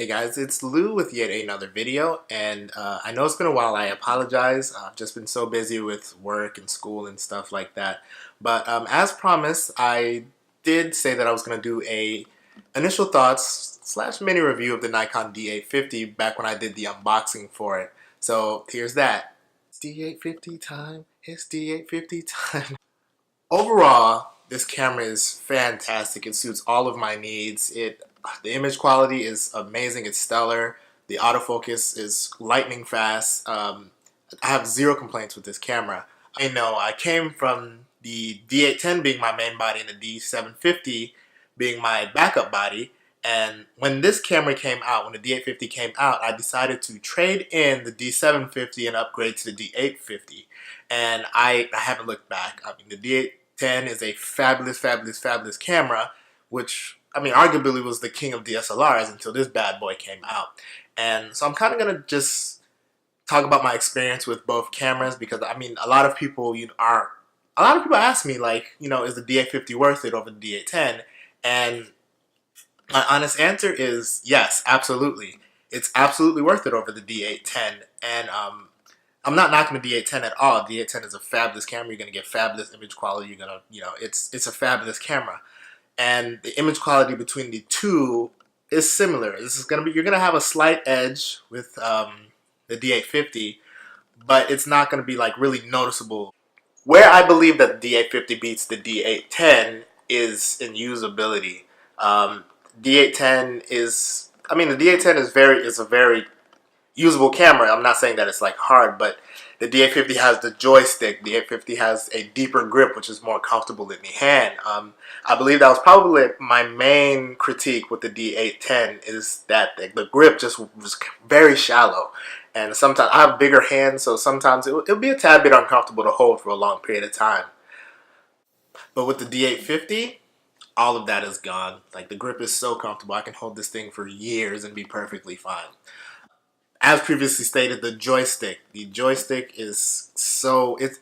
Hey guys, it's Lou with yet another video, and I know it's been a while. I apologize. I've just been so busy with work and school and stuff like that. But as promised, I did say that I was going to do a initial thoughts slash mini review of the Nikon D850 back when I did the unboxing for it. So here's that. It's D850 time. It's D850 time. Overall, this camera is fantastic. It suits all of my needs. The image quality is amazing. It's stellar. The autofocus is lightning fast. I have zero complaints with this camera. I know I came from the D810 being my main body and the D750 being my backup body. And when this camera came out, when the D850 came out, I decided to trade in the D750 and upgrade to the D850. And I haven't looked back. I mean, the D810 is a fabulous, fabulous, fabulous camera, which, I mean, arguably was the king of DSLRs until this bad boy came out. And so I'm kind of going to just talk about my experience with both cameras because, I mean, a lot of people ask me, like, is the D850 worth it over the D810? And my honest answer is yes, absolutely. It's absolutely worth it over the D810. And I'm not knocking the D810 at all. The D810 is a fabulous camera. You're going to get fabulous image quality. You're going to, it's a fabulous camera. And the image quality between the two is similar. You're going to have a slight edge with the D850, but it's not going to be like really noticeable. Where I believe that the D850 beats the D810 is in usability. D810 is, I mean, the D810 is a very usable camera. I'm not saying that it's like hard, but the D850 has the joystick. The D850 has a deeper grip, which is more comfortable in the hand. I believe that was probably my main critique with the D810 is that the grip just was very shallow. And sometimes I have bigger hands, so sometimes it'll be a tad bit uncomfortable to hold for a long period of time. But with the D850, all of that is gone. Like, the grip is so comfortable. I can hold this thing for years and be perfectly fine. As previously stated, the joystick. The joystick is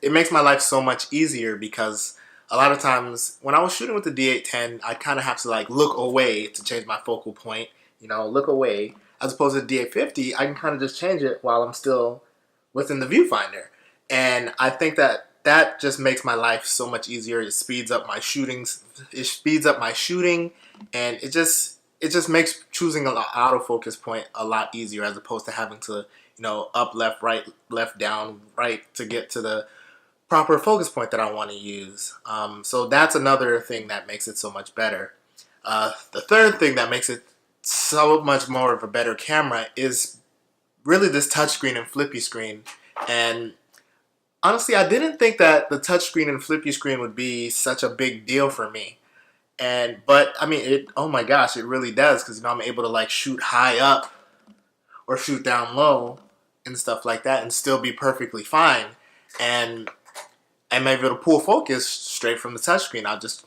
it makes my life so much easier because a lot of times when I was shooting with the D810, I kind of have to like look away to change my focal point, look away. As opposed to the D850, I can kind of just change it while I'm still within the viewfinder. And I think that just makes my life so much easier. It speeds up my shootings. It speeds up my shooting, and it just makes choosing an autofocus point a lot easier as opposed to having to, up, left, right, left, down, right to get to the proper focus point that I want to use. So that's another thing that makes it so much better. The third thing that makes it so much more of a better camera is really this touchscreen and flippy screen. And honestly, I didn't think that the touchscreen and flippy screen would be such a big deal for me. But I mean, oh my gosh, it really does, because I'm able to like shoot high up or shoot down low and stuff like that and still be perfectly fine. And I'm able to pull focus straight from the touchscreen. I'll just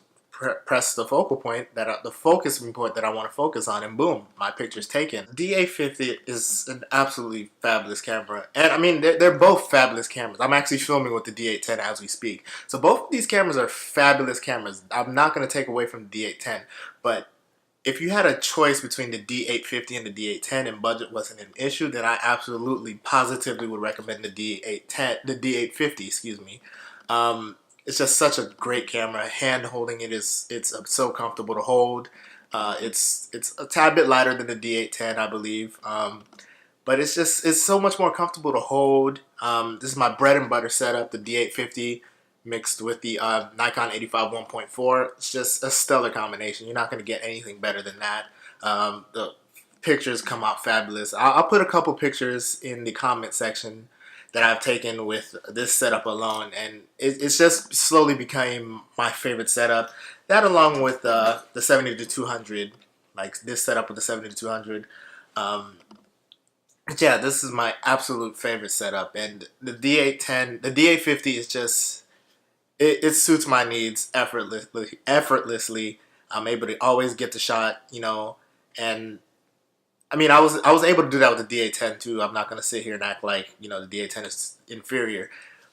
press the focal point the focusing point that I want to focus on, and boom, my picture's taken. D850 is an absolutely fabulous camera, and I mean they're both fabulous cameras. I'm actually filming with the D810 as we speak, so both of these cameras are fabulous cameras. I'm not going to take away from the D810, but if you had a choice between the D850 and the D810 and budget wasn't an issue, then I absolutely positively would recommend the D850, excuse me. It's just such a great camera. Hand holding it's so comfortable to hold. It's a tad bit lighter than the D810, I believe. But it's so much more comfortable to hold. This is my bread and butter setup, the D850 mixed with the Nikon D850 1.4. It's just a stellar combination. You're not going to get anything better than that. The pictures come out fabulous. I'll put a couple pictures in the comment section that I've taken with this setup alone, and it's just slowly became my favorite setup. That, along with the 70-200, like this setup with the 70-200. Yeah, this is my absolute favorite setup, and the D810, the D850 is just it suits my needs effortlessly. I'm able to always get the shot, and I mean, I was able to do that with the D810 too. I'm not going to sit here and act like, the D810 is inferior.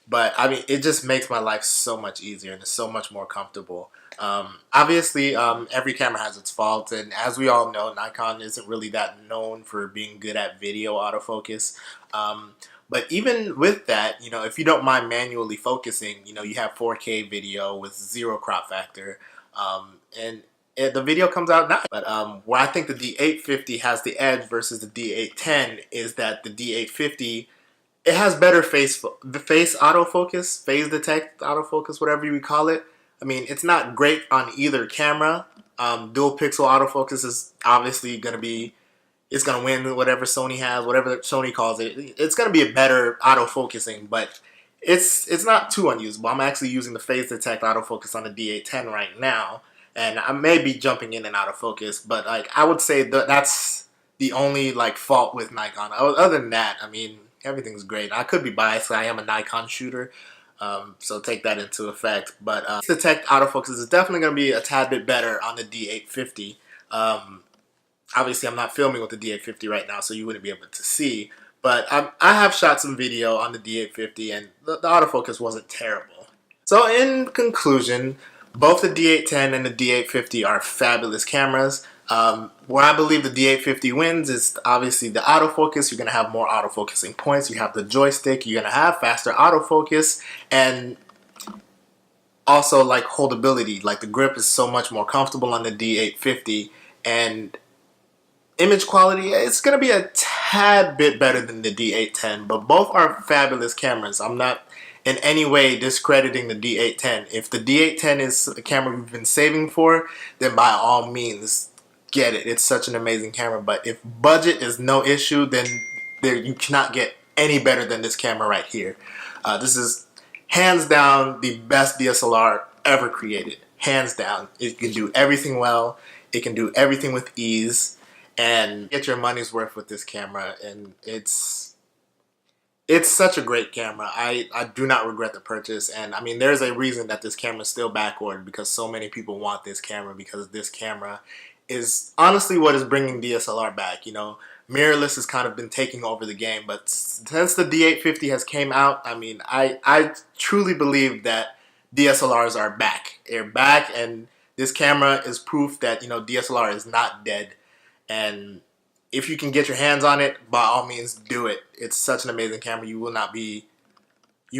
But, I mean, it just makes my life so much easier and it's so much more comfortable. Obviously, every camera has its faults, and as we all know, Nikon isn't really that known for being good at video autofocus. Um, but even with that, you know, if you don't mind manually focusing, you know, you have 4K video with zero crop factor, and the video comes out nice. But where I think the D850 has the edge versus the D810 is that the D850, it has better the face autofocus, phase detect autofocus, whatever you would call it. I mean, it's not great on either camera. Dual pixel autofocus is obviously going to be, it's going to win whatever Sony has, whatever Sony calls it. It's going to be a better autofocusing, but it's not too unusable. I'm actually using the phase detect autofocus on the D810 right now, and I may be jumping in and out of focus, but like I would say that's the only like fault with Nikon. Other than that, I mean, everything's great. I could be biased. I am a Nikon shooter, so take that into effect. But detect autofocus is definitely going to be a tad bit better on the D850. Obviously, I'm not filming with the D850 right now, so you wouldn't be able to see. But I have shot some video on the D850, and the autofocus wasn't terrible. So in conclusion, both the D810 and the D850 are fabulous cameras. Where I believe the D850 wins is obviously the autofocus. You're going to have more autofocusing points. You have the joystick. You're going to have faster autofocus. And also like holdability. Like the grip is so much more comfortable on the D850. And image quality, it's going to be a tad bit better than the D810. But both are fabulous cameras. I'm not in any way discrediting the D810. If the D810 is a camera we've been saving for, then by all means, get it. It's such an amazing camera. But if budget is no issue, then you cannot get any better than this camera right here. This is hands down the best DSLR ever created. Hands down. It can do everything well. It can do everything with ease. And get your money's worth with this camera. And it's such a great camera. I do not regret the purchase. And I mean, there's a reason that this camera is still backordered, because so many people want this camera, because this camera is honestly what is bringing DSLR back. You know, mirrorless has kind of been taking over the game, but since the D850 has came out, I mean, I truly believe that DSLRs are back. They're back, and this camera is proof that, you know, DSLR is not dead. And if you can get your hands on it, by all means do it. It's such an amazing camera. You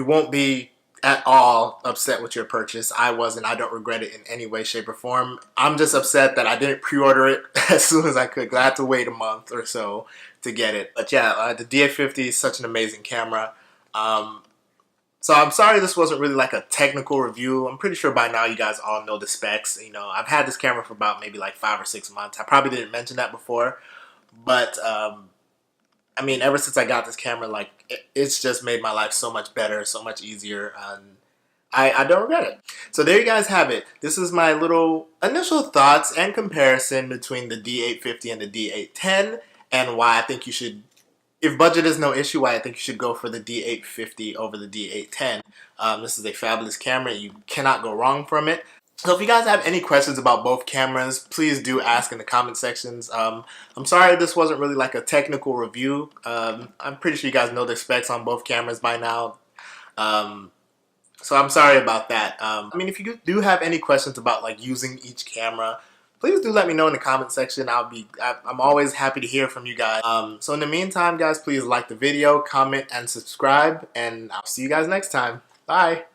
won't be at all upset with your purchase. I wasn't. I don't regret it in any way, shape, or form. I'm just upset that I didn't pre-order it as soon as I could, 'cause I had to wait a month or so to get it. But yeah, the D850 is such an amazing camera. So I'm sorry this wasn't really like a technical review. I'm pretty sure by now you guys all know the specs. You know, I've had this camera for about maybe like 5 or 6 months. I probably didn't mention that before, but I mean, ever since I got this camera, like it's just made my life so much better, so much easier, and I don't regret it. So there you guys have it. This is my little initial thoughts and comparison between the D850 and the D810, and why I think you should, if budget is no issue, why I think you should go for the D850 over the D810. This is a fabulous camera. You cannot go wrong from it. So if you guys have any questions about both cameras, please do ask in the comment sections. I'm sorry this wasn't really like a technical review. I'm pretty sure you guys know the specs on both cameras by now. So I'm sorry about that. I mean, if you do have any questions about like using each camera, please do let me know in the comment section. I'm always happy to hear from you guys. So in the meantime, guys, please like the video, comment, and subscribe, and I'll see you guys next time. Bye.